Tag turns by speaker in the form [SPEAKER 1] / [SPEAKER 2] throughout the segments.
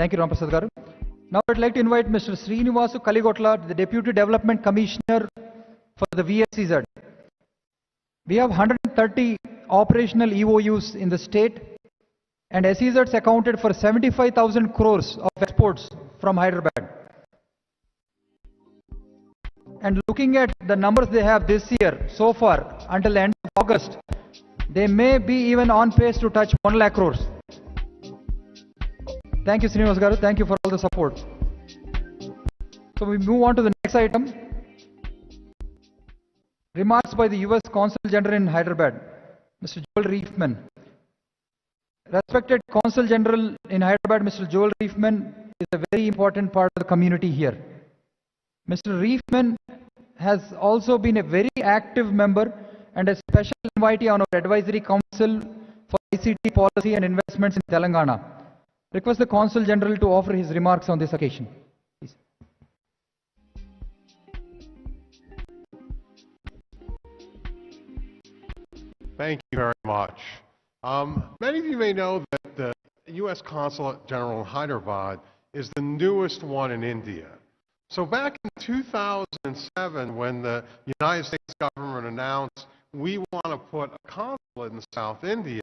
[SPEAKER 1] Thank you, Ramprasad Garu. Now I'd like to invite Mr. Srinivasu Kaligotla, the Deputy Development Commissioner for the VSCZ. We have 130 operational EOUs in the state, and SEZs accounted for 75,000 crores of exports from Hyderabad. And looking at the numbers they have this year, so far, until the end of August, they may be even on pace to touch 1 lakh crores. Thank you, Srinivas Garu. Thank you for all the support. So we move on to the next item. Remarks by the US Consul General in Hyderabad, Mr. Joel Reifman. Respected Consul General in Hyderabad, Mr. Joel Reifman is a very important part of the community here. Mr. Reifman has also been a very active member and a special invitee on our Advisory Council for ICT policy and investments in Telangana. Request the Consul General to offer his remarks on this occasion. Please.
[SPEAKER 2] Thank you very much. Many of you may know that the U.S. Consulate General in Hyderabad is the newest one in India. So back in 2007, when the United States government announced we want to put a consulate in South India,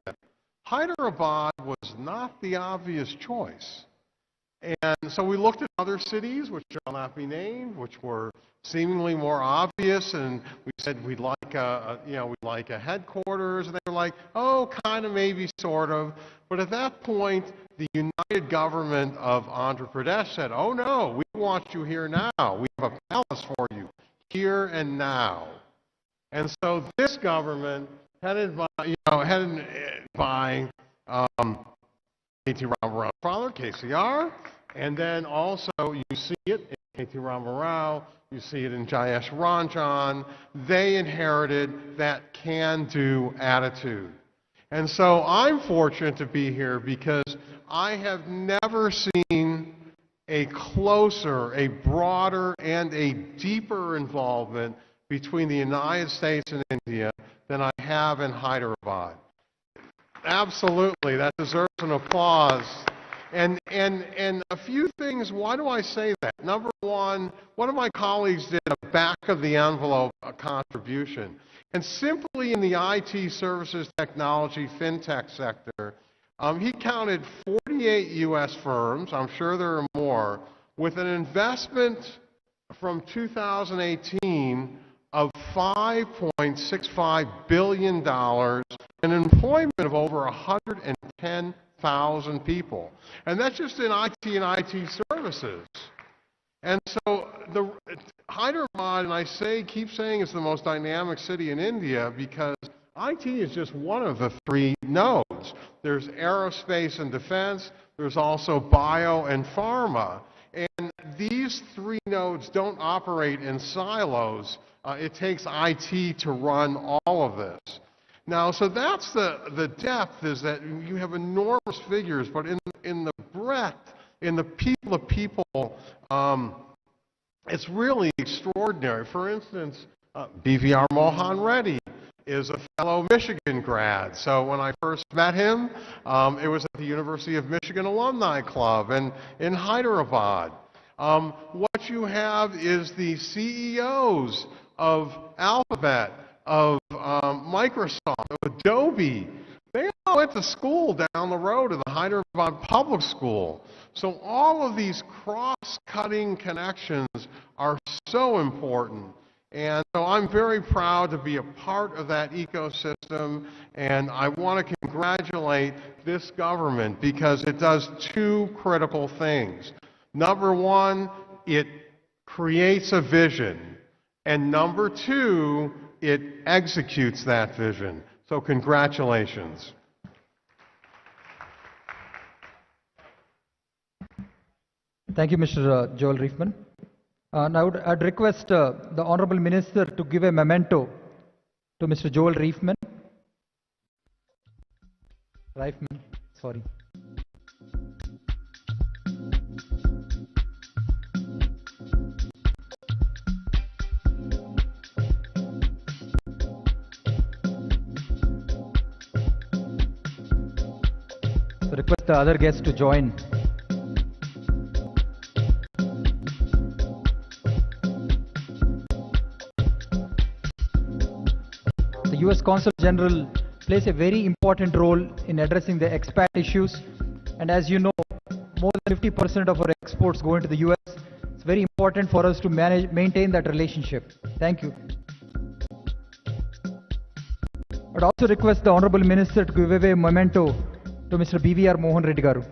[SPEAKER 2] Hyderabad was not the obvious choice. And so we looked at other cities, which shall not be named, which were seemingly more obvious, and we said we'd like we'd like a headquarters, and they were like, oh, kind of, maybe, sort of. But at that point, the United Government of Andhra Pradesh said, oh no, we want you here now. We have a palace for you, here and now. And so this government, headed by KT Rama's father, KCR, and then also you see it in KT Rama, you see it in Jayesh Ranjan. They inherited that can-do attitude. And so I'm fortunate to be here because I have never seen a closer, a broader, and a deeper involvement between the United States and India than I have in Hyderabad. Absolutely, that deserves an applause. And a few things, why do I say that? Number one of my colleagues did a back-of-the-envelope contribution. And simply in the IT services technology fintech sector, he counted 48 U.S. firms, I'm sure there are more, with an investment from 2018 of $5.65 billion and employment of over 110,000 people. And that's just in IT and IT services. And so Hyderabad, and I keep saying it's the most dynamic city in India because IT is just one of the three nodes. There's aerospace and defense, there's also bio and pharma. And these three nodes don't operate in silos. It takes IT to run all of this. Now, so that's the depth, is that you have enormous figures, but in the breadth, in the people, it's really extraordinary. For instance, BVR Mohan Reddy is a fellow Michigan grad. So when I first met him, it was at the University of Michigan Alumni Club and in Hyderabad. What you have is the CEOs of Alphabet, of Microsoft, of Adobe. They all went to school down the road in the Hyderabad Public School. So all of these cross-cutting connections are so important. And so I'm very proud to be a part of that ecosystem, and I want to congratulate this government because it does two critical things. Number one, it creates a vision, and number two, it executes that vision. So congratulations.
[SPEAKER 1] Thank you, Mr. Joel Reifman. Now I'd request the Honorable Minister to give a memento to Mr. Joel Reifman. Sorry. So request the other guests to join. US Consul General plays a very important role in addressing the expat issues. And as you know, more than 50% of our exports go into the US. It's very important for us to maintain that relationship. Thank you. I'd also request the Honorable Minister to give away a memento to Mr. BVR Mohan Reddy Garu.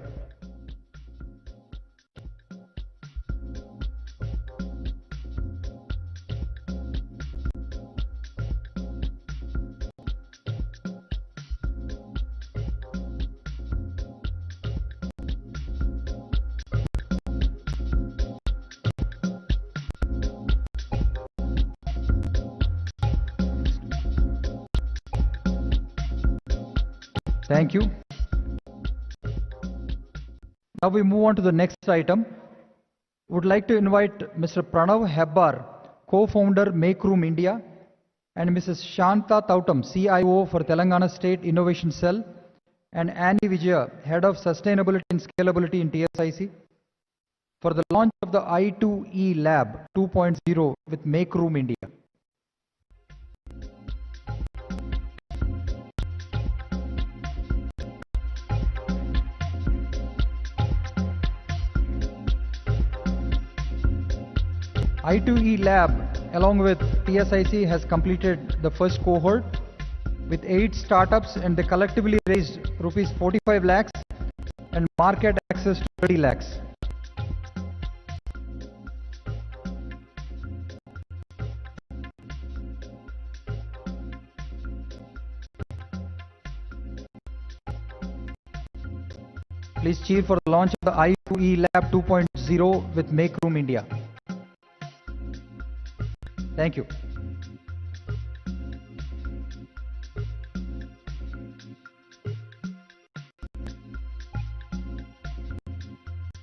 [SPEAKER 1] Thank you. Now we move on to the next item. Would like to invite Mr. Pranav Hebbar, co-founder Make Room India, and Mrs. Shanta Tautam, CIO for Telangana State Innovation Cell, and Annie Vijaya, Head of Sustainability and Scalability in TSIC, for the launch of the I2E Lab 2.0 with Make Room India. I2E Lab, along with TSIC, has completed the first cohort with 8 startups, and they collectively raised rupees 45 lakhs and market access to 30 lakhs. Please cheer for the launch of the I2E Lab 2.0 with Make Room India. Thank you.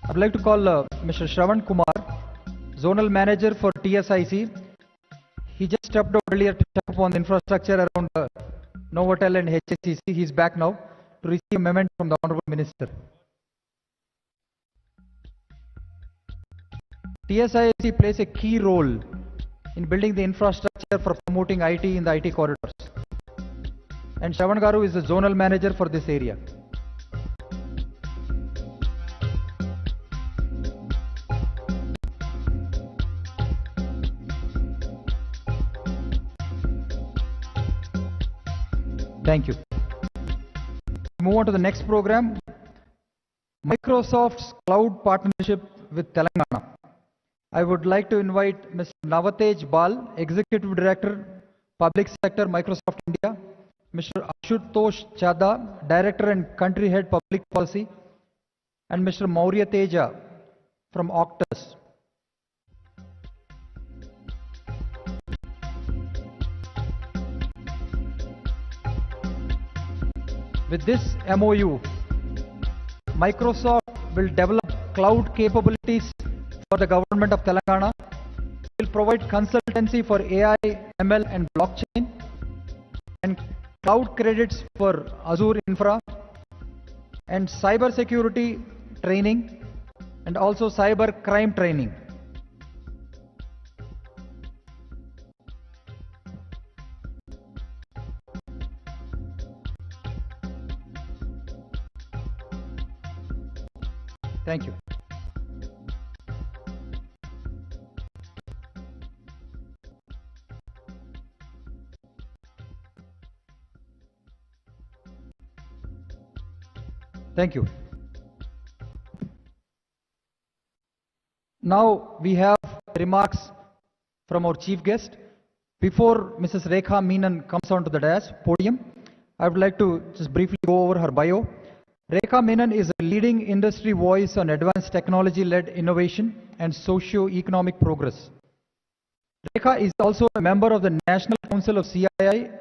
[SPEAKER 1] I'd like to call Mr. Shravan Kumar, Zonal Manager for TSIC. He just stepped out earlier to check upon the infrastructure around Novotel and HICC. He's back now to receive a memento from the Honorable Minister. TSIC plays a key role in building the infrastructure for promoting IT in the IT corridors. And Shravan Garu is the Zonal Manager for this area. Thank you. Move on to the next program. Microsoft's cloud partnership with Telangana. I would like to invite Mr. Navatej Bal, Executive Director, Public Sector, Microsoft India, Mr. Ashutosh Chadha, Director and Country Head, Public Policy, and Mr. Maurya Teja from Octus. With this MOU, Microsoft will develop cloud capabilities for the government of Telangana, will provide consultancy for AI, ML and blockchain, and cloud credits for Azure Infra, and cyber security training, and also cyber crime training. Thank you. Thank you. Now we have remarks from our chief guest. Before Mrs. Rekha Menon comes onto the podium, I would like to just briefly go over her bio. Rekha Menon is a leading industry voice on advanced technology-led innovation and socio-economic progress. Rekha is also a member of the National Council of CII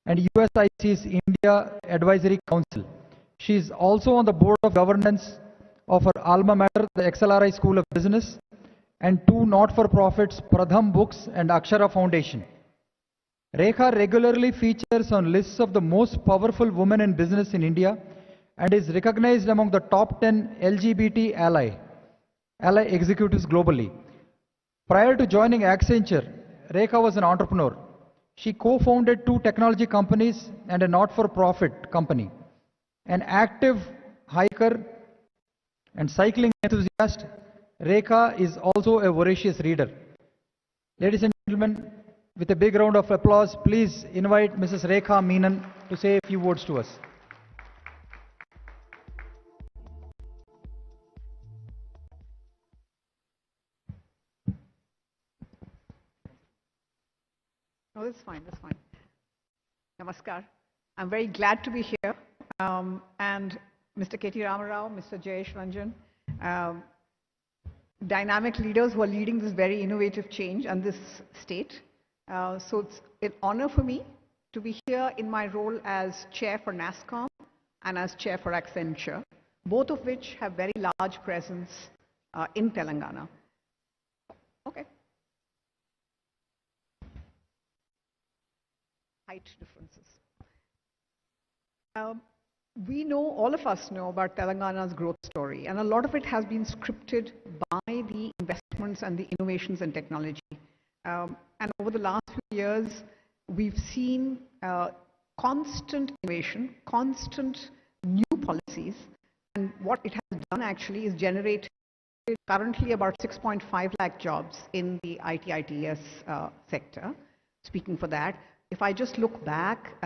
[SPEAKER 1] and USIC's India Advisory Council. She is also on the board of governance of her alma mater, the XLRI School of Business, and 2 not-for-profits, Pradham Books and Akshara Foundation. Rekha regularly features on lists of the most powerful women in business in India and is recognized among the top 10 LGBT ally executives globally. Prior to joining Accenture, Rekha was an entrepreneur. She co-founded 2 technology companies and a not-for-profit company. An active hiker and cycling enthusiast, Rekha is also a voracious reader. Ladies and gentlemen, with a big round of applause, please invite Mrs. Rekha Meenan to say a few words to us.
[SPEAKER 3] No, that's fine, that's fine. Namaskar. I'm very glad to be here. And Mr. KTR Rao, Mr. Jayesh Ranjan, dynamic leaders who are leading this very innovative change and this state. So it's an honor for me to be here in my role as chair for NASSCOM and as chair for Accenture, both of which have very large presence in Telangana. Okay. Height differences. We know, all of us know about Telangana's growth story, and a lot of it has been scripted by the investments and the innovations in technology. And over the last few years, we've seen constant innovation, constant new policies, and what it has done actually is generate currently about 6.5 lakh jobs in the IT/ITES sector. Speaking for that, if I just look back,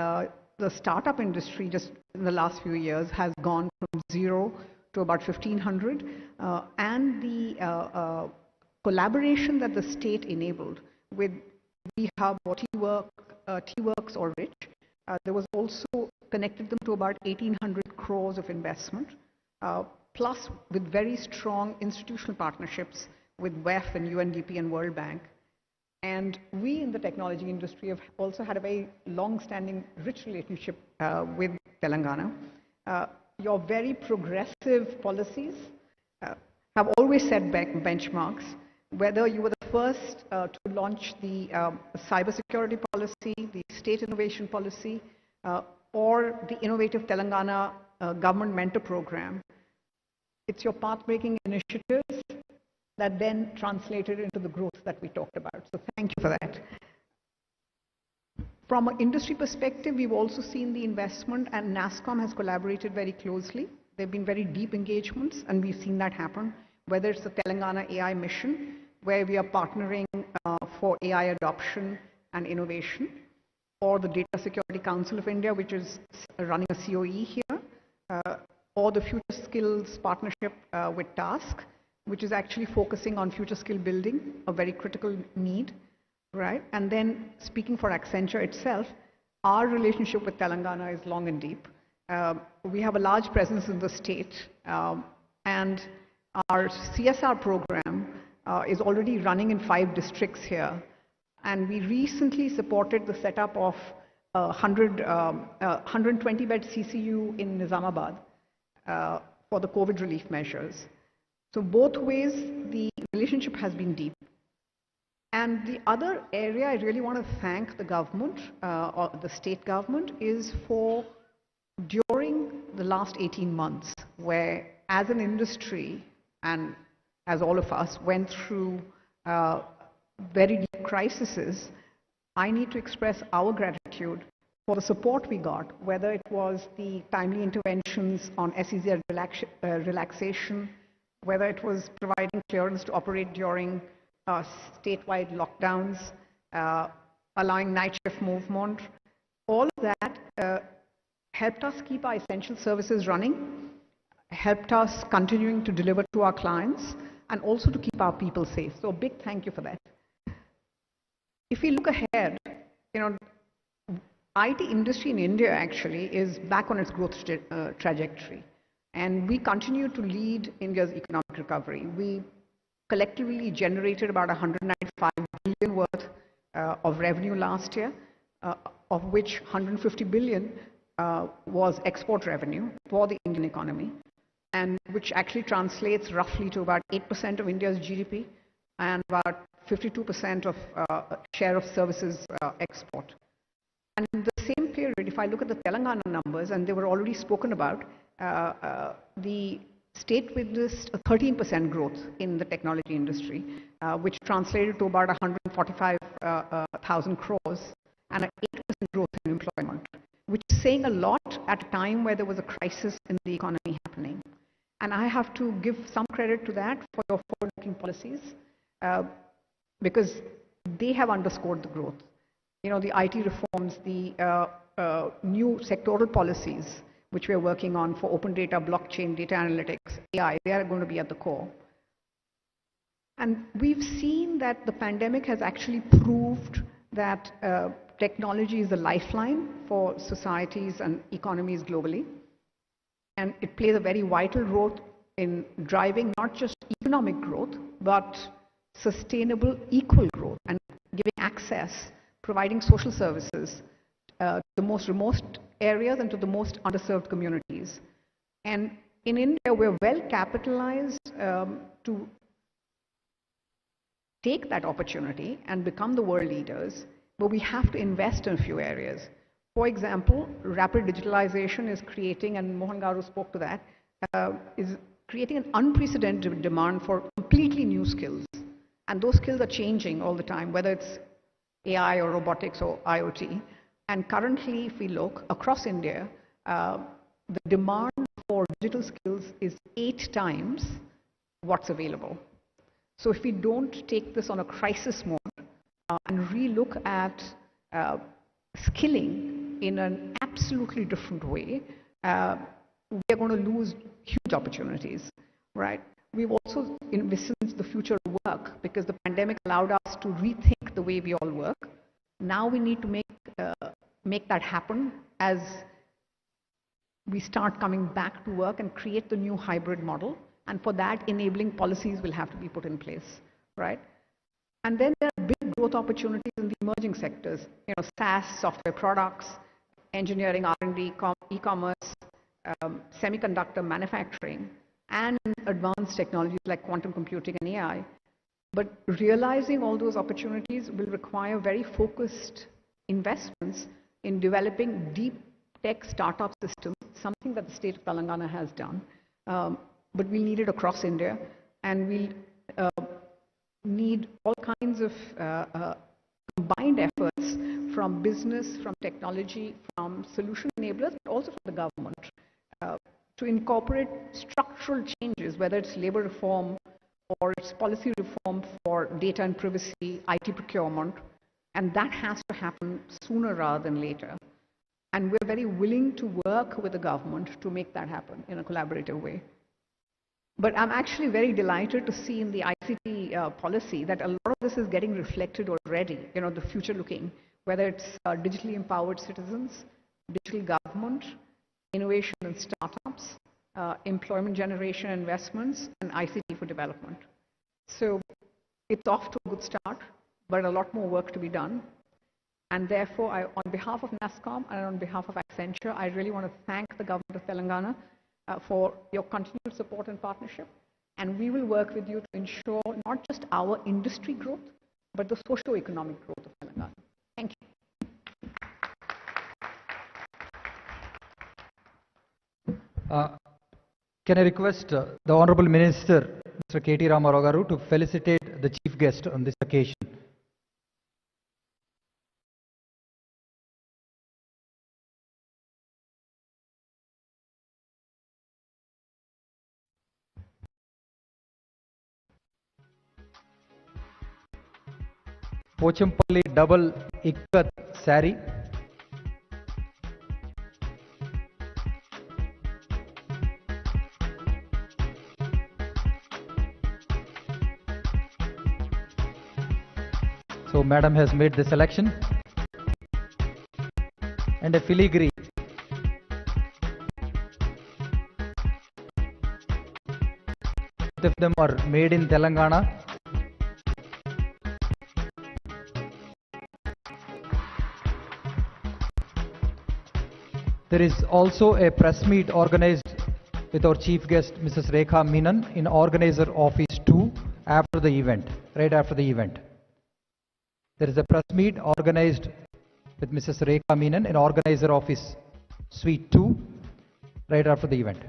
[SPEAKER 3] the startup industry just in the last few years has gone from 0 to about 1,500, and the collaboration that the state enabled with VHub or T-Works or Rich, there was also connected them to about 1,800 crores of investment, plus with very strong institutional partnerships with WEF and UNDP and World Bank. And we in the technology industry have also had a very long-standing, rich relationship with Telangana. Your very progressive policies have always set benchmarks, whether you were the first to launch the cybersecurity policy, the state innovation policy, or the innovative Telangana government mentor program. It's your path-breaking initiatives that then translated into the growth that we talked about. So thank you for that. From an industry perspective, we've also seen the investment, and NASSCOM has collaborated very closely. There have been very deep engagements, and we've seen that happen, whether it's the Telangana AI mission, where we are partnering for AI adoption and innovation, or the Data Security Council of India, which is running a COE here, or the Future Skills Partnership with TASK, which is actually focusing on future skill building, a very critical need, right? And then speaking for Accenture itself, our relationship with Telangana is long and deep. We have a large presence in the state, and our CSR program is already running in 5 districts here. And we recently supported the setup of 120-bed CCU in Nizamabad for the COVID relief measures. So both ways, the relationship has been deep. And the other area I really want to thank the government, or the state government, is for during the last 18 months, where as an industry, and as all of us went through very deep crises, I need to express our gratitude for the support we got, whether it was the timely interventions on SEZ relaxation, whether it was providing clearance to operate during statewide lockdowns, allowing night shift movement. All of that helped us keep our essential services running, helped us continuing to deliver to our clients, and also to keep our people safe. So a big thank you for that. If we look ahead, IT industry in India actually is back on its growth trajectory. And we continue to lead India's economic recovery. We collectively generated about 195 billion worth of revenue last year, of which 150 billion was export revenue for the Indian economy, and which actually translates roughly to about 8% of India's GDP and about 52% of share of services export. And in the same period, if I look at the Telangana numbers, and they were already spoken about, the state witnessed a 13% growth in the technology industry, which translated to about 145,000 crores and an 8% growth in employment, which is saying a lot at a time where there was a crisis in the economy happening. And I have to give some credit to that for your forward-looking policies, because they have underscored the growth. You know, the IT reforms, the new sectoral policies, which we are working on for open data, blockchain, data analytics, AI, they are going to be at the core. And we've seen that the pandemic has actually proved that technology is a lifeline for societies and economies globally. And it plays a very vital role in driving not just economic growth, but sustainable, equal growth, and giving access, providing social services to the most remote areas and to the most underserved communities. And in India, we're well capitalized to take that opportunity and become the world leaders, but we have to invest in a few areas. For example, rapid digitalization is creating, and Mohan Garu spoke to that, is creating an unprecedented demand for completely new skills. And those skills are changing all the time, whether it's AI or robotics or IoT. And currently, if we look across India, the demand for digital skills is 8 times what's available. So if we don't take this on a crisis mode and relook at skilling in an absolutely different way, we are going to lose huge opportunities, right? We've also envisioned the future of work because the pandemic allowed us to rethink the way we all work. Now we need to make that happen as we start coming back to work and create the new hybrid model. And for that, enabling policies will have to be put in place, right? And then there are big growth opportunities in the emerging sectors, you know, SaaS, software products, engineering, R&D, e-commerce, semiconductor manufacturing, and advanced technologies like quantum computing and AI. But realizing all those opportunities will require very focused investments in developing deep tech startup systems, something that the state of Telangana has done. But we need it across India, and we need all kinds of combined efforts from business, from technology, from solution enablers, but also from the government to incorporate structural changes, whether it's labor reform or it's policy reform for data and privacy, IT procurement, and that has to happen sooner rather than later. And we're very willing to work with the government to make that happen in a collaborative way. But I'm actually very delighted to see in the ICT policy that a lot of this is getting reflected already, you know, the future looking, whether it's digitally empowered citizens, digital government, innovation and startups, employment generation investments, and ICT for development. So it's off to a good start, but a lot more work to be done. And therefore, on behalf of NASSCOM and on behalf of Accenture, I really want to thank the government of Telangana for your continued support and partnership. And we will work with you to ensure not just our industry growth, but the socio-economic growth of Telangana. Thank you.
[SPEAKER 1] Can I request the Honorable Minister, Mr. KTR Garu, to felicitate the chief guest on this occasion? Pochampalli double ikat saree. So Madam has made the selection. And a filigree. Both of them are made in Telangana. There is also a press meet organized with our chief guest, Mrs. Rekha Menon, in Organizer Office 2 after the event, right after the event. There is a press meet organized with Mrs. Rekha Menon in Organizer Office Suite 2 right after the event.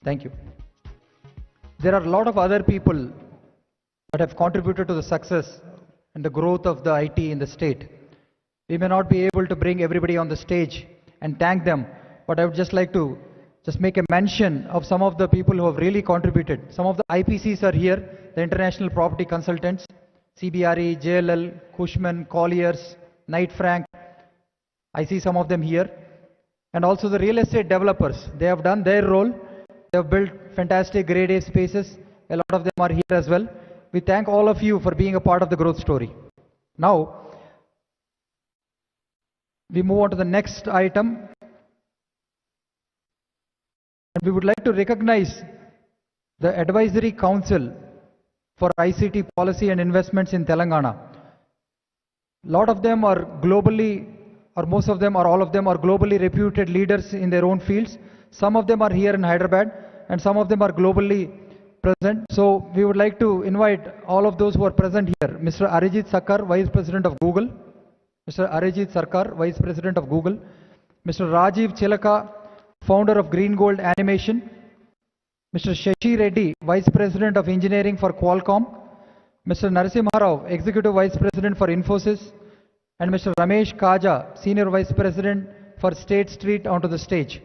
[SPEAKER 1] Thank you. There are a lot of other people that have contributed to the success and the growth of the IT in the state. We may not be able to bring everybody on the stage and thank them, but I would just like to just make a mention of some of the people who have really contributed. Some of the IPCs are here, the International Property Consultants, CBRE, JLL, Cushman, Colliers, Knight Frank. I see some of them here. And also the real estate developers. They have done their role. They have built fantastic grade A spaces. A lot of them are here as well. We thank all of you for being a part of the growth story. Now, we move on to the next item. And we would like to recognize the Advisory Council for ICT Policy and Investments in Telangana. A lot of them are globally, or most of them or all of them are globally reputed leaders in their own fields. Some of them are here in Hyderabad and some of them are globally present. So we would like to invite all of those who are present here. Mr. Arijit Sarkar, Vice President of Google. Mr. Arijit Sarkar, Vice President of Google. Mr. Rajiv Chilaka, Founder of Green Gold Animation. Mr. Shashi Reddy, Vice President of Engineering for Qualcomm. Mr. Narasimha Rao, Executive Vice President for Infosys. And Mr. Ramesh Kaja, Senior Vice President for State Street, onto the stage.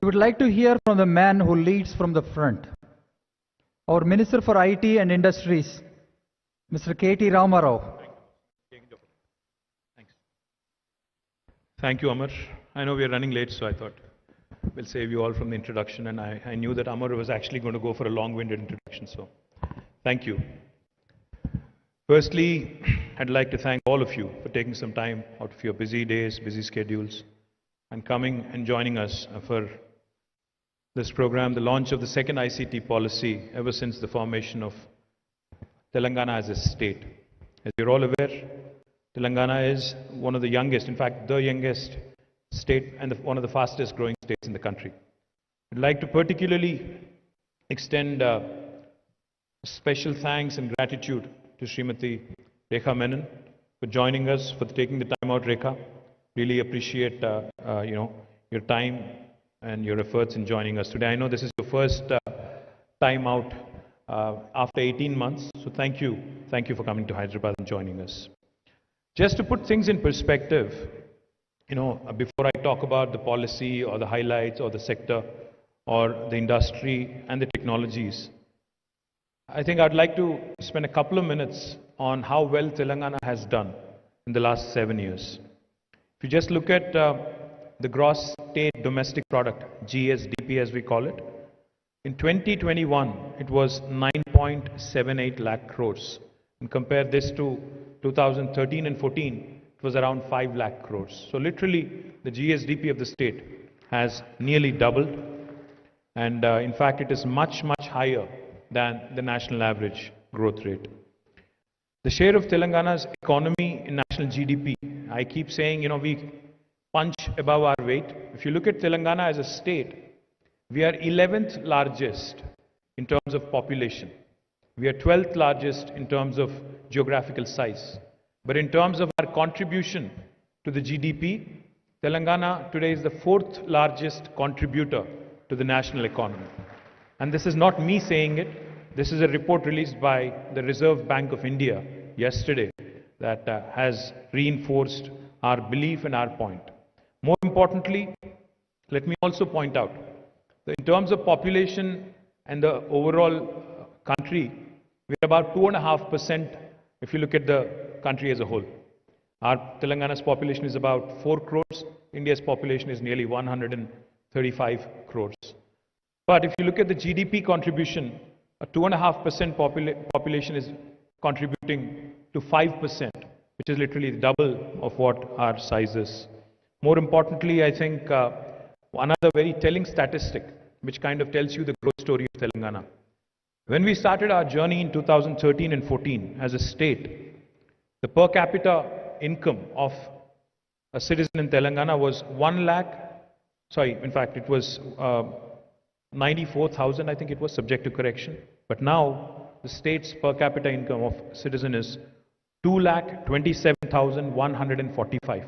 [SPEAKER 1] We would like to hear from the man who leads from the front. Our Minister for IT and Industries, Mr. KT Ramarao.
[SPEAKER 4] Thanks. Thank you, Amar. I know we are running late, so I thought we'll save you all from the introduction, and I knew that Amar was actually going to go for a long-winded introduction, so thank you. Firstly, I'd like to thank all of you for taking some time out of your busy days, busy schedules, and coming and joining us for this program, the launch of the second ICT policy ever since the formation of Telangana as a state. As you're all aware, Telangana is one of the youngest, in fact, the youngest state and one of the fastest growing states in the country. I'd like to particularly extend special thanks and gratitude to Srimati Rekha Menon for joining us, for taking the time out, Rekha. Really appreciate your time and your efforts in joining us today. I know this is your first time out after 18 months, so thank you for coming to Hyderabad and joining us. Just to put things in perspective, before I talk about the policy or the highlights or the sector or the industry and the technologies, I think I'd like to spend a couple of minutes on how well Telangana has done in the last 7 years. If you just look at the gross state domestic product, GSDP as we call it, in 2021 it was 9.78 lakh crores. And compare this to 2013 and 14, it was around 5 lakh crores. So literally the GSDP of the state has nearly doubled, and in fact it is much higher than the national average growth rate. The share of Telangana's economy in national GDP, I keep saying, we punch above our weight. If you look at Telangana as a state, we are 11th largest in terms of population. We are 12th largest in terms of geographical size. But in terms of our contribution to the GDP, Telangana today is the 4th largest contributor to the national economy. And this is not me saying it. This is a report released by the Reserve Bank of India yesterday that has reinforced our belief and our point. More importantly, let me also point out that in terms of population, and the overall country, we're about 2.5% if you look at the country as a whole. Our Telangana's population is about 4 crores. India's population is nearly 135 crores. But if you look at the GDP contribution, a 2.5% population is contributing to 5%, which is literally double of what our size is. More importantly, I think another very telling statistic, which kind of tells you the growth story of Telangana. When we started our journey in 2013 and 14 as a state, the per capita income of a citizen in Telangana was 1 lakh, in fact, it was 94,000, I think it was, subject to correction. But now, the state's per capita income of citizen is 2,27,145,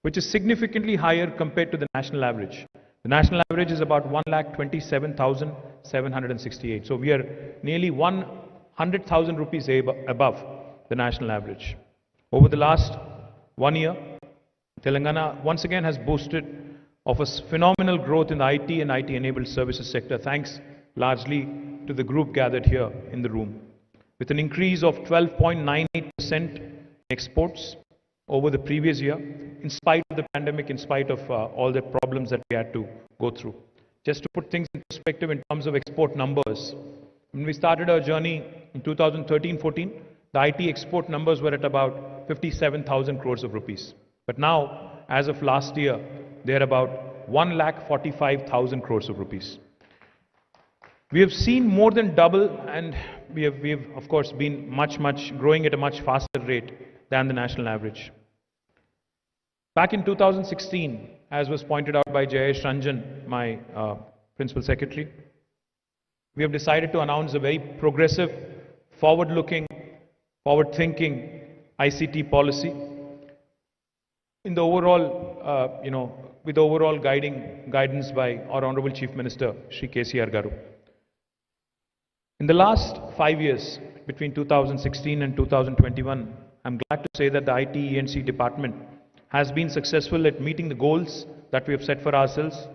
[SPEAKER 4] which is significantly higher compared to the national average. The national average is about 1,27,768. So we are nearly 100,000 rupees above the national average. Over the last 1 year, Telangana once again has boasted of a phenomenal growth in the IT and IT-enabled services sector, thanks largely to the group gathered here in the room, with an increase of 12.98% exports over the previous year, in spite of the pandemic, in spite of all the problems that we had to go through. Just to put things in perspective in terms of export numbers, when we started our journey in 2013-14, the IT export numbers were at about 57,000 crores of rupees. But now, as of last year, they are about 1,45,000 crores of rupees. We have seen more than double, and we have of course been much growing at a much faster rate than the national average. Back in 2016, as was pointed out by Jayesh Ranjan, my principal secretary, we have decided to announce a very progressive, forward-looking, forward-thinking ICT policy in the overall, with the overall guidance by our Honorable Chief Minister, Shri KTR Garu. In the last 5 years, between 2016 and 2021, I'm glad to say that the IT E&C department has been successful at meeting the goals that we have set for ourselves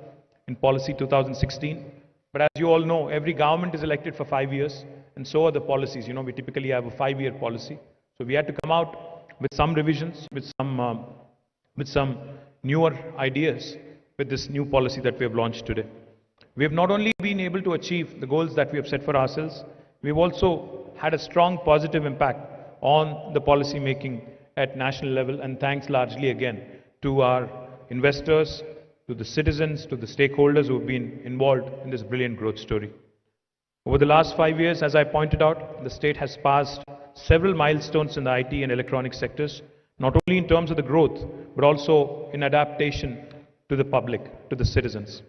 [SPEAKER 4] in policy 2016. But as you all know, every government is elected for 5 years, and so are the policies. We typically have a 5-year policy. So we had to come out with some revisions, with some newer ideas with this new policy that we have launched today. We have not only been able to achieve the goals that we have set for ourselves, we've also had a strong positive impact on the policy making at national level, and thanks largely again to our investors, to the citizens, to the stakeholders who have been involved in this brilliant growth story. Over the last 5 years, as I pointed out, the state has passed several milestones in the IT and electronic sectors, not only in terms of the growth, but also in adaptation to the public, to the citizens.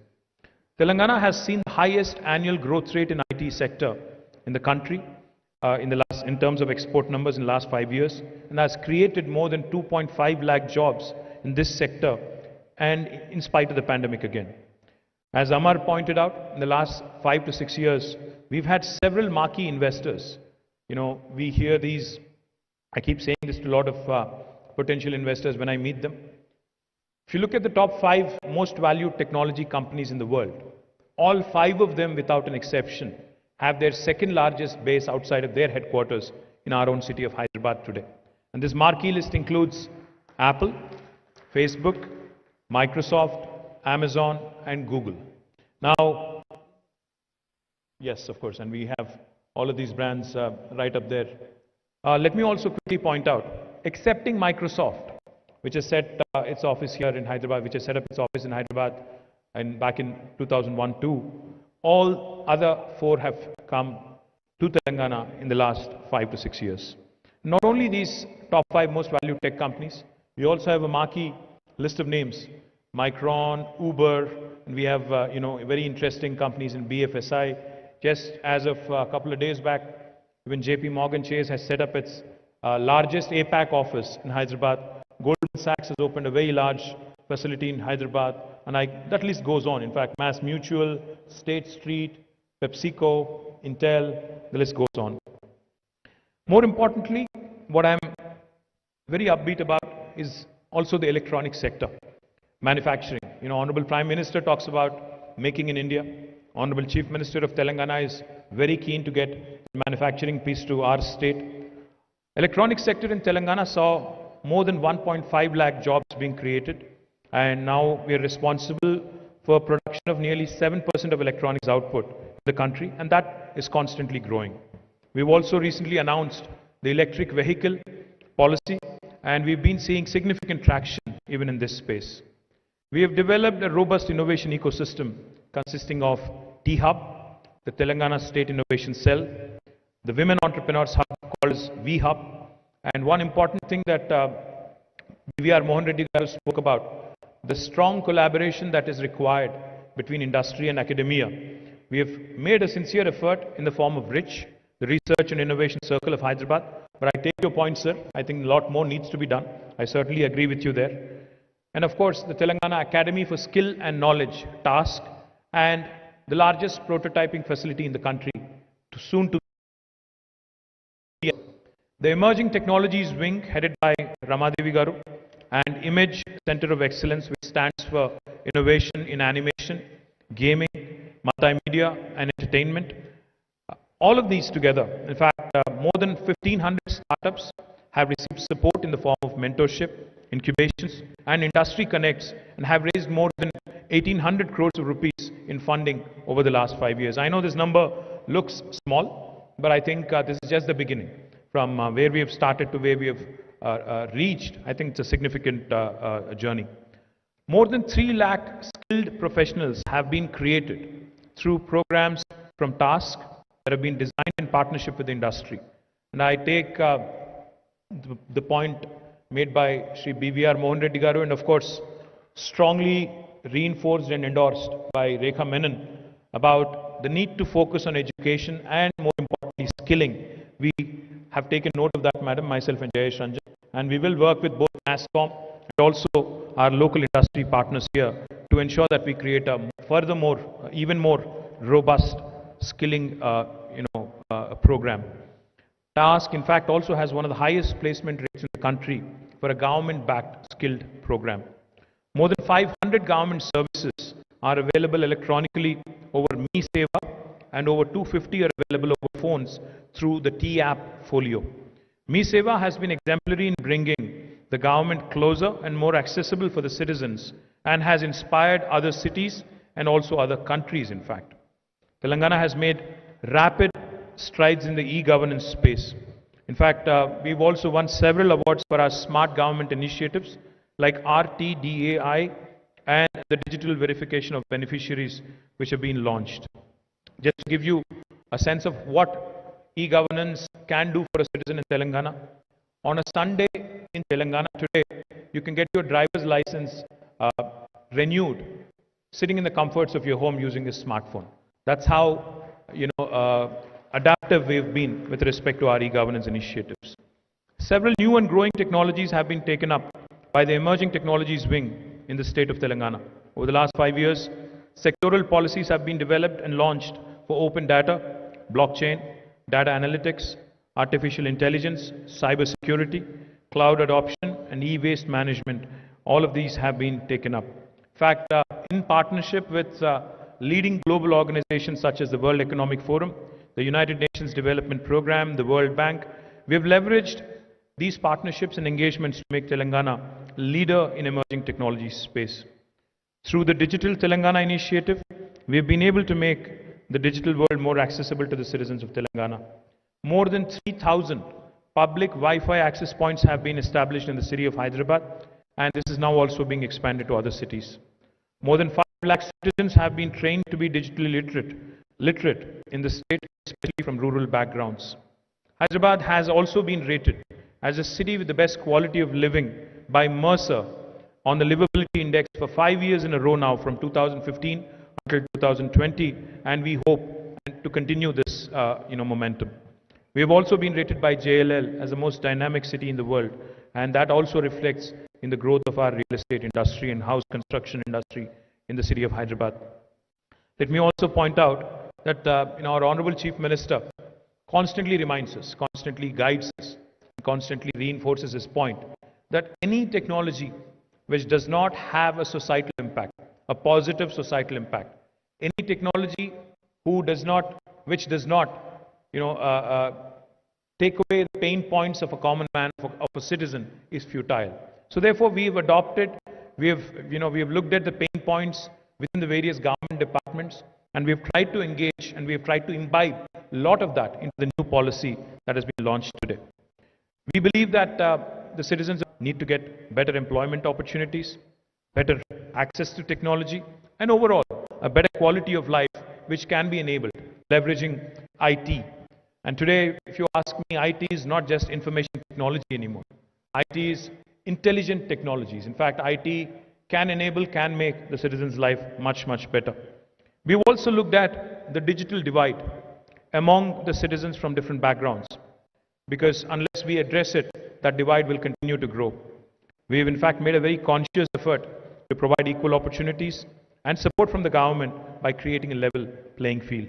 [SPEAKER 4] Telangana has seen the highest annual growth rate in IT sector in the country in terms of export numbers in the last 5 years, and has created more than 2.5 lakh jobs in this sector, and in spite of the pandemic again. As Amar pointed out, in the last 5 to 6 years, we've had several marquee investors. We hear these, I keep saying this to a lot of potential investors when I meet them. If you look at the top 5 most valued technology companies in the world, all 5 of them without an exception have their second largest base outside of their headquarters in our own city of Hyderabad today. And this marquee list includes Apple, Facebook, Microsoft, Amazon, and Google. Now, yes, of course, and we have all of these brands right up there. Let me also quickly point out, excepting Microsoft, which has set its office here in Hyderabad, which has set up its office in Hyderabad back in 2001-2, all other 4 have come to Telangana in the last 5 to 6 years. Not only these top 5 most valued tech companies, we also have a marquee list of names: Micron, Uber, and we have very interesting companies in BFSI. Just as of a couple of days back, when JP Morgan Chase has set up its largest APAC office in Hyderabad, Goldman Sachs has opened a very large facility in Hyderabad, and that list goes on. In fact, Mass Mutual, State Street, PepsiCo, Intel, the list goes on. More importantly, what I'm very upbeat about is also the electronic sector, manufacturing. Honorable Prime Minister talks about making in India. Honorable Chief Minister of Telangana is very keen to get the manufacturing piece to our state. Electronic sector in Telangana saw more than 1.5 lakh jobs being created, and now we are responsible for production of nearly 7% of electronics output in the country, and that is constantly growing. We've also recently announced the electric vehicle policy, and we've been seeing significant traction even in this space. We have developed a robust innovation ecosystem consisting of T-Hub, the Telangana State Innovation Cell, the Women Entrepreneurs Hub called as V-Hub, and one important thing that BVR Mohan Reddy Garu spoke about, the strong collaboration that is required between industry and academia. We have made a sincere effort in the form of RICH, the Research and Innovation Circle of Hyderabad. But I take your point, sir. I think a lot more needs to be done. I certainly agree with you there. And of course, the Telangana Academy for Skill and Knowledge, TASK, and the largest prototyping facility in the country, soon to be. The Emerging Technologies Wing, headed by Ramadevi Garu, and Image Center of Excellence, which stands for Innovation in Animation, Gaming, Multimedia, and Entertainment. All of these together, in fact, more than 1,500 startups have received support in the form of mentorship, incubations, and industry connects, and have raised more than 1,800 crores of rupees in funding over the last 5 years. I know this number looks small, but I think this is just the beginning. From where we have started to where we have reached, I think it's a significant journey. More than 3 lakh skilled professionals have been created through programs from TASK that have been designed in partnership with the industry. And I take the point made by Shri BVR Mohan Reddy Garu, and of course strongly reinforced and endorsed by Rekha Menon, about the need to focus on education and, more importantly, skilling. We have taken note of that, madam, myself and Jayesh Ranjan, and we will work with both NASSCOM and also our local industry partners here to ensure that we create a furthermore, even more robust skilling program. TASK, in fact, also has one of the highest placement rates in the country for a government-backed skilled program. More than 500 government services are available electronically over Me Seva, and over 250 are available over phones through the T-App folio. Me Seva has been exemplary in bringing the government closer and more accessible for the citizens, and has inspired other cities and also other countries, in fact. Telangana has made rapid strides in the e-governance space. In fact, we've also won several awards for our smart government initiatives like RTDAI and the digital verification of beneficiaries, which have been launched. Just to give you a sense of what e-governance can do for a citizen in Telangana, on a Sunday in Telangana today, you can get your driver's license renewed sitting in the comforts of your home using a smartphone. That's how, adaptive we've been with respect to our e-governance initiatives. Several new and growing technologies have been taken up by the Emerging Technologies Wing in the state of Telangana. Over the last 5 years, sectoral policies have been developed and launched for open data, blockchain, data analytics, artificial intelligence, cyber security, cloud adoption, and e-waste management. All of these have been taken up. In fact, in partnership with leading global organizations such as the World Economic Forum, the United Nations Development Programme, the World Bank, we have leveraged these partnerships and engagements to make Telangana a leader in emerging technology space. Through the Digital Telangana initiative, we have been able to make the digital world more accessible to the citizens of Telangana. More than 3,000 public Wi-Fi access points have been established in the city of Hyderabad, and this is now also being expanded to other cities. More than 5 lakh citizens have been trained to be digitally literate in the state, especially from rural backgrounds. Hyderabad has also been rated as a city with the best quality of living by Mercer on the livability index for 5 years in a row now, from 2015 until 2020, and we hope to continue this momentum. We have also been rated by JLL as the most dynamic city in the world, and that also reflects in the growth of our real estate industry and house construction industry in the city of Hyderabad. Let me also point out that our Honorable Chief Minister constantly reminds us, constantly guides us, and constantly reinforces his point that any technology which does not have a societal impact, a positive societal impact, Any technology which does not, take away the pain points of a common man, of a citizen, is futile. So therefore, we have looked at the pain points within the various government departments, and we have tried to engage and we have tried to imbibe a lot of that into the new policy that has been launched today. We believe that the citizens need to get better employment opportunities, better access to technology, and overall a better quality of life, which can be enabled leveraging IT. And today, if you ask me, IT is not just information technology anymore. IT is intelligent technologies. In fact, IT can make the citizen's life much, much better. We've also looked at the digital divide among the citizens from different backgrounds, because unless we address it, that divide will continue to grow. We've in fact made a very conscious effort to provide equal opportunities and support from the government by creating a level playing field.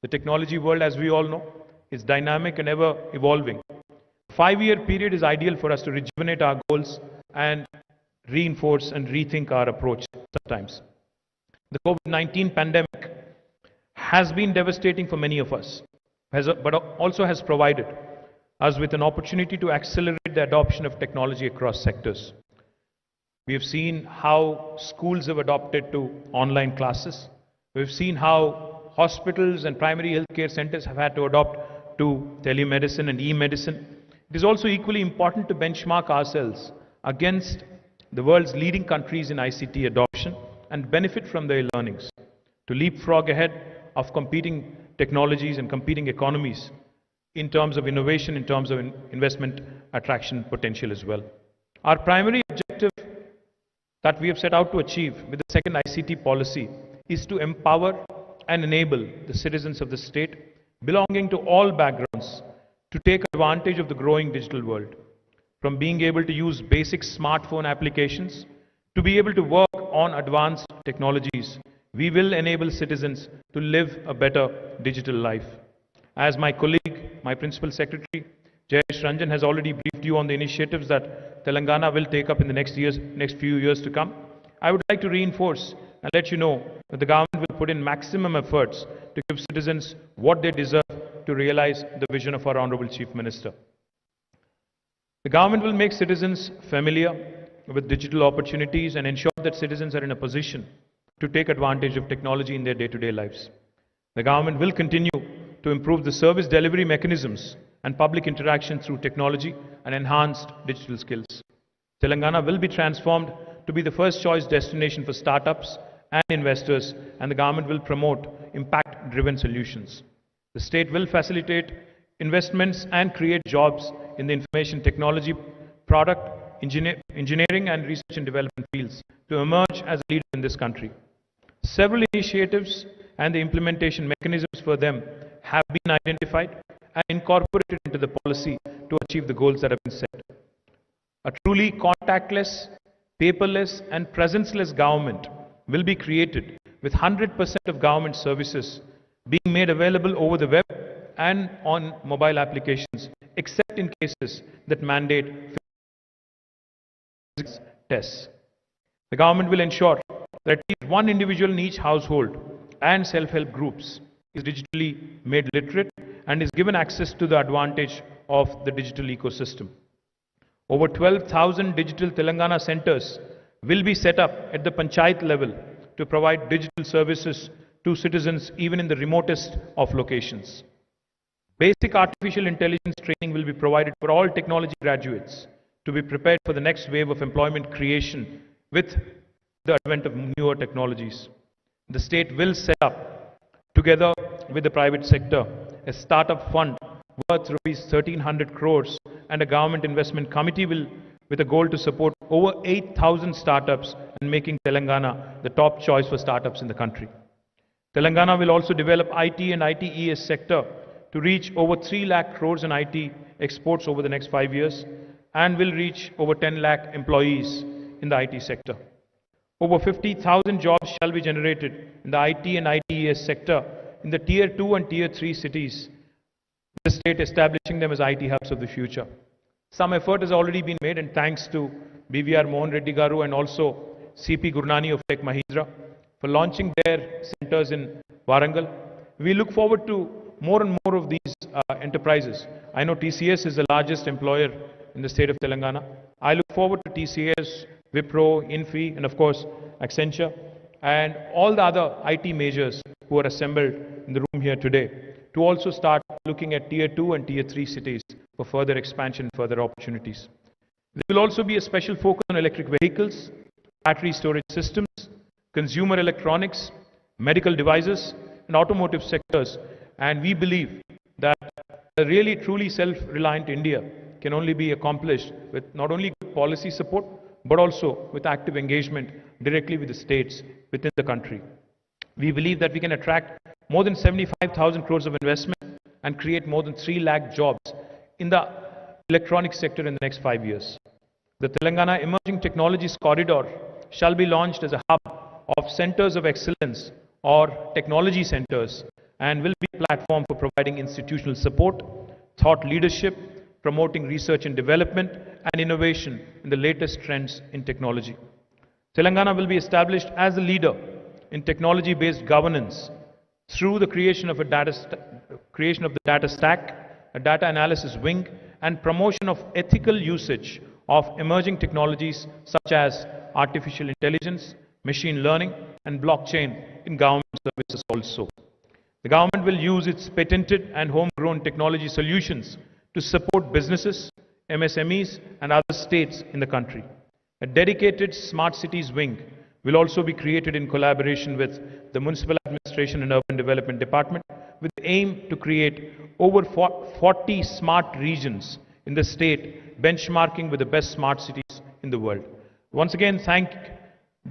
[SPEAKER 4] The technology world, as we all know, is dynamic and ever evolving. A 5-year period is ideal for us to rejuvenate our goals and reinforce and rethink our approach sometimes. The COVID-19 pandemic has been devastating for many of us, but also has provided us with an opportunity to accelerate the adoption of technology across sectors. We have seen how schools have adopted to online classes. We've seen how hospitals and primary healthcare centers have had to adopt to telemedicine and e-medicine. It is also equally important to benchmark ourselves against the world's leading countries in ICT adoption and benefit from their learnings, to leapfrog ahead of competing technologies and competing economies in terms of innovation, in terms of investment attraction potential as well. Our primary objective that we have set out to achieve with the second ICT policy is to empower and enable the citizens of the state belonging to all backgrounds to take advantage of the growing digital world. From being able to use basic smartphone applications to be able to work on advanced technologies, we will enable citizens to live a better digital life. As my colleague, my Principal Secretary, Jayesh Ranjan, has already briefed you on the initiatives that Telangana will take up in the next few years to come, I would like to reinforce and let you know that the government will put in maximum efforts to give citizens what they deserve to realize the vision of our Honorable Chief Minister. The government will make citizens familiar with digital opportunities and ensure that citizens are in a position to take advantage of technology in their day-to-day lives. The government will continue to improve the service delivery mechanisms and public interaction through technology and enhanced digital skills. Telangana will be transformed to be the first choice destination for startups and investors, and the government will promote impact-driven solutions. The state will facilitate investments and create jobs in the information technology, product, engineering and research and development fields to emerge as a leader in this country. Several initiatives and the implementation mechanisms for them have been identified and incorporated into the policy to achieve the goals that have been set. A truly contactless, paperless and presence-less government will be created with 100% of government services being made available over the web and on mobile applications, except in cases that mandate physical tests. The government will ensure that at least one individual in each household and self-help groups is digitally made literate and is given access to the advantage of the digital ecosystem. Over 12,000 digital Telangana centers will be set up at the panchayat level to provide digital services to citizens even in the remotest of locations. Basic artificial intelligence training will be provided for all technology graduates to be prepared for the next wave of employment creation with the advent of newer technologies. The state will set up, together with the private sector, a startup fund worth rupees 1,300 crores and a government investment committee with a goal to support over 8,000 startups and making Telangana the top choice for startups in the country. Telangana will also develop IT and ITES sector to reach over 3 lakh crores in IT exports over the next 5 years and will reach over 10 lakh employees in the IT sector. Over 50,000 jobs shall be generated in the IT and ITES sector in the Tier 2 and Tier 3 cities, the state establishing them as IT hubs of the future. Some effort has already been made, and thanks to BVR Mohan Reddy Garu and also CP Gurnani of Tech Mahindra for launching their centers in Warangal. We look forward to more and more of these enterprises. I know TCS is the largest employer in the state of Telangana. I look forward to TCS, Wipro, Infi, and of course Accenture, and all the other IT majors who are assembled in the room here today to also start looking at Tier 2 and Tier 3 cities for further expansion, further opportunities. There will also be a special focus on electric vehicles, battery storage systems, consumer electronics, medical devices, and automotive sectors. And we believe that a really truly self-reliant India can only be accomplished with not only good policy support, but also with active engagement directly with the states within the country. We believe that we can attract more than 75,000 crores of investment and create more than 3 lakh jobs in the electronic sector in the next 5 years. The Telangana Emerging Technologies Corridor shall be launched as a hub of centers of excellence or technology centers and will be a platform for providing institutional support, thought leadership, promoting research and development and innovation in the latest trends in technology. Telangana will be established as a leader in technology-based governance through the creation of the data stack, a data analysis wing, and promotion of ethical usage of emerging technologies such as artificial intelligence, machine learning, and blockchain in government services also. The government will use its patented and homegrown technology solutions to support businesses, MSMEs, and other states in the country. A dedicated Smart Cities wing will also be created in collaboration with the Municipal Administration and Urban Development Department with the aim to create over 40 smart regions in the state, benchmarking with the best smart cities in the world. Once again, thank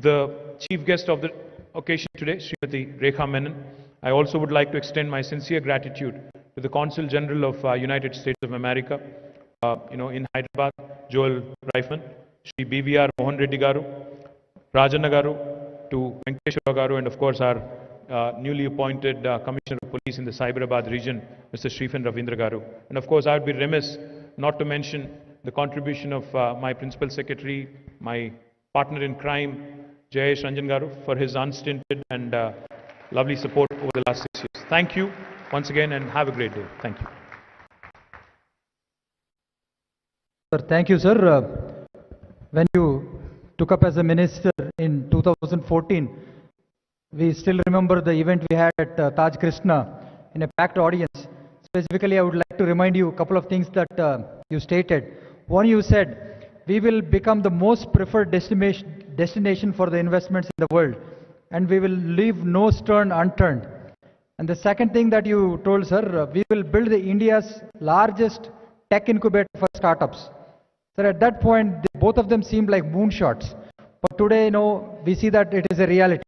[SPEAKER 4] the chief guest of the occasion today, Srimati Rekha Menon. I also would like to extend my sincere gratitude to the Consul General of United States of America, in Hyderabad, Joel Reifman, Shri BVR Mohan Reddy Garu, Rajanna Garu, to Venkateshwara Garu, and of course our newly appointed Commissioner of Police in the Cyberabad region, Mr. Srifen Ravindra Garu. And of course I would be remiss not to mention the contribution of my Principal Secretary, my partner in crime, Jayesh Ranjan Garu, for his unstinted and lovely support over the last 6 years. Thank you once again and have a great day. Thank you.
[SPEAKER 1] Sir, thank you, sir. When you took up as a minister in 2014, we still remember the event we had at Taj Krishna in a packed audience. Specifically, I would like to remind you a couple of things that you stated. One, you said, we will become the most preferred destination for the investments in the world, and we will leave no stone unturned. And the second thing that you told, sir, we will build India's largest tech incubator for startups. Sir, at that point, both of them seemed like moonshots. But today, we see that it is a reality.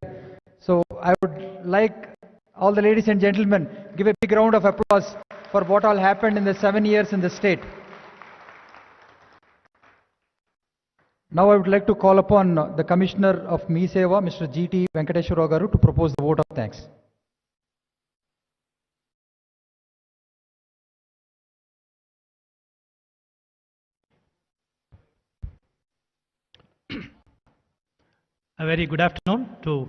[SPEAKER 1] So I would like all the ladies and gentlemen, give a big round of applause for what all happened in the 7 years in the state. Now I would like to call upon the Commissioner of Me Seva, Mr. G.T. Venkateshwara Garu, to propose the vote of thanks.
[SPEAKER 5] A very good afternoon to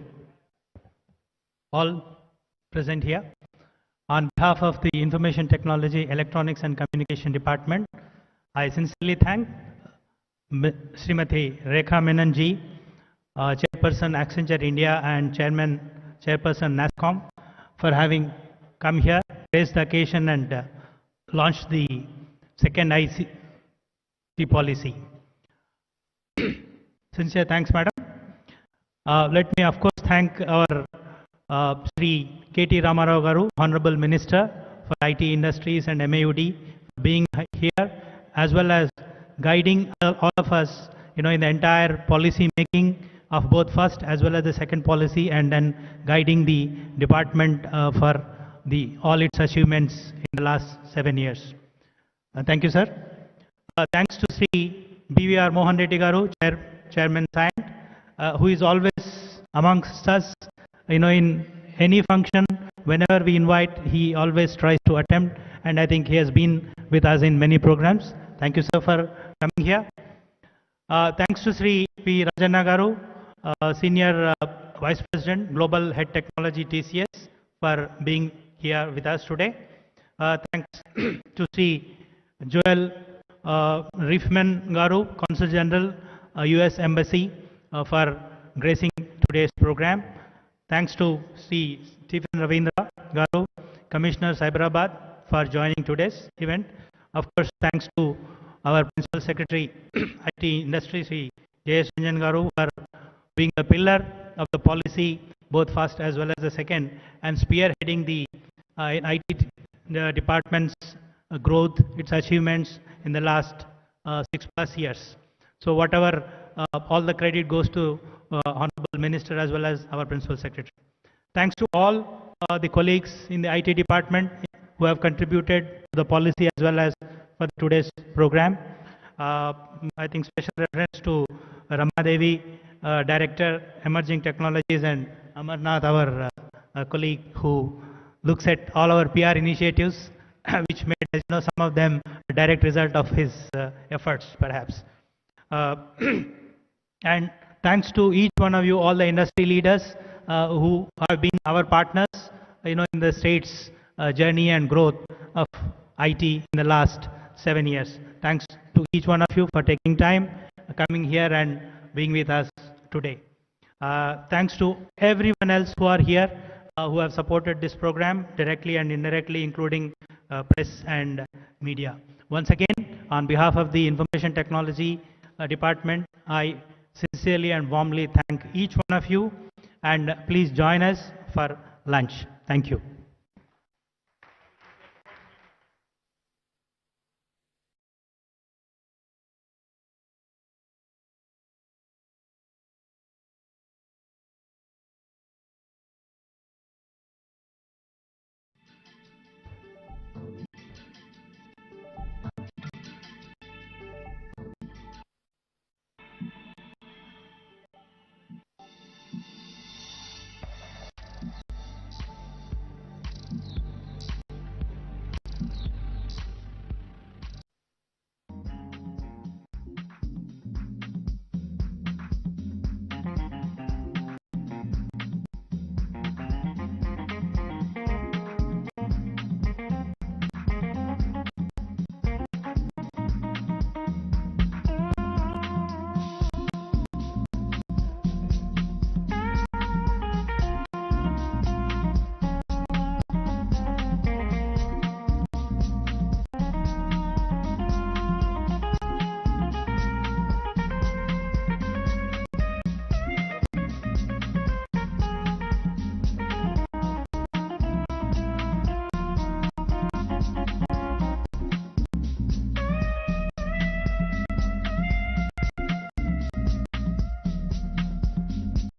[SPEAKER 5] all present here. On behalf of the Information Technology, Electronics and Communication Department, I sincerely thank Srimati Rekha Menon ji, Chairperson Accenture India and Chairperson NASSCOM, for having come here, raised the occasion and launched the second ICT policy. Sincere thanks, Madam. Let me of course thank our Sri KT Ramarao Garu, Honorable Minister for IT Industries and MAUD, for being here, as well as guiding all of us, in the entire policy making of both first as well as the second policy, and then guiding the department for all its achievements in the last 7 years. Thank you, sir. Thanks to Sri BVR Mohan Reddy Garu, Chairman Science, who is always amongst us, in any function. Whenever we invite, he always tries to attempt, and I think he has been with us in many programs. Thank you, sir, for coming here. Thanks to Sri P. Rajanna Garu, Senior Vice President, Global Head Technology TCS, for being here with us today. Thanks to Sri Joel Riefman Garu, Consul General, US Embassy, for gracing today's program. Thanks to Sri Stephen Ravindra Garu, Commissioner Cyberabad, for joining today's event. Of course, thanks to our Principal Secretary, IT Industry, Sri J.S. Ranjan Garu, for being the pillar of the policy, both first as well as the second, and spearheading the IT department's growth, its achievements in the last 6+ years. So whatever, all the credit goes to Honorable Minister as well as our Principal Secretary. Thanks to all the colleagues in the IT department who have contributed to the policy as well as for today's program. I think special reference to Ramadevi, Director, Emerging Technologies, and Amarnath, our colleague who looks at all our PR initiatives, which made, as you know, some of them a direct result of his efforts, perhaps. And thanks to each one of you, all the industry leaders who have been our partners, you know, in the state's journey and growth of IT in the last 7 years. Thanks to each one of you for taking time, coming here and being with us today. Thanks to everyone else who are here, who have supported this program directly and indirectly, including press and media. Once again, on behalf of the Information Technology Department, I sincerely and warmly thank each one of you, and please join us for lunch. Thank you.